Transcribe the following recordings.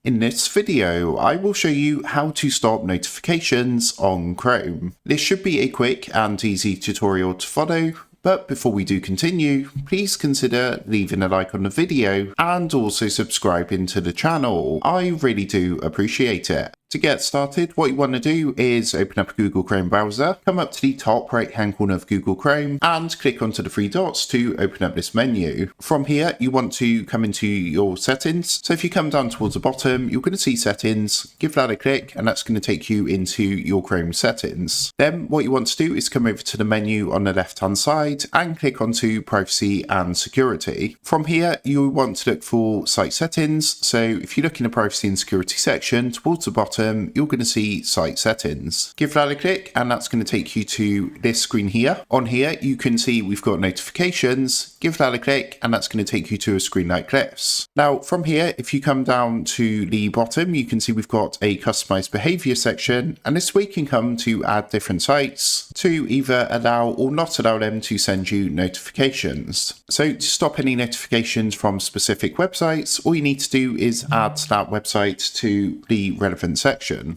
In this video, I will show you how to stop notifications on Chrome. This should be a quick and easy tutorial to follow, but before we do continue, please consider leaving a like on the video and also subscribing to the channel. I really do appreciate it. To get started, what you want to do is open up a Google Chrome browser, come up to the top right hand corner of Google Chrome and click onto the three dots to open up this menu. From here, you want to come into your settings. So if you come down towards the bottom, you're going to see settings, give that a click, and that's going to take you into your Chrome settings. Then what you want to do is come over to the menu on the left hand side and click onto privacy and security. From here, you want to look for site settings. So if you look in the privacy and security section towards the bottom, you're going to see site settings. Give that a click and that's going to take you to this screen here. On here you can see we've got notifications. Give that a click and that's going to take you to a screen like this. Now from here, if you come down to the bottom, you can see we've got a customized behavior section, and this way you can come to add different sites to either allow or not allow them to send you notifications. So to stop any notifications from specific websites, all you need to do is add that website to the relevant section.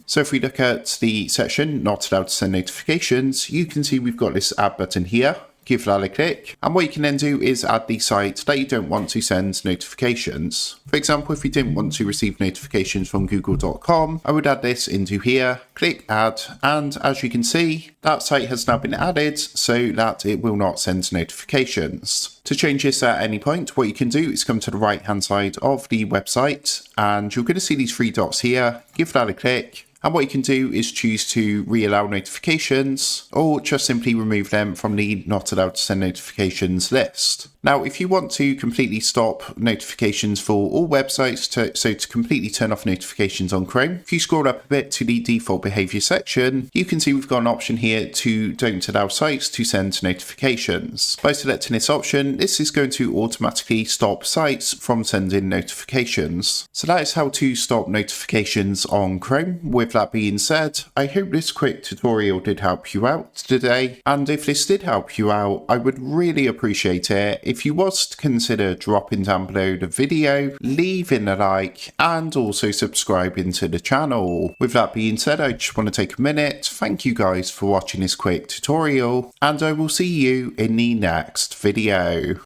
So if we look at the section not allowed to send notifications, you can see we've got this add button here. Give that a click, and what you can then do is add the site that you don't want to send notifications. For example, if you didn't want to receive notifications from google.com, I would add this into here, click add, and as you can see, that site has now been added so that it will not send notifications. To change this at any point, what you can do is come to the right hand side of the website and you're going to see these three dots here. Give that a click. And what you can do is choose to re-allow notifications or just simply remove them from the not allowed to send notifications list. Now, if you want to completely stop notifications for all websites, to completely turn off notifications on Chrome, if you scroll up a bit to the default behavior section, you can see we've got an option here to don't allow sites to send notifications. By selecting this option, this is going to automatically stop sites from sending notifications. So that is how to stop notifications on Chrome. With that being said, I hope this quick tutorial did help you out today, and if this did help you out, I would really appreciate it if you was to consider dropping down below the video, leaving a like, and also subscribing to the channel. With that being said, I just want to take a minute, thank you guys for watching this quick tutorial, and I will see you in the next video.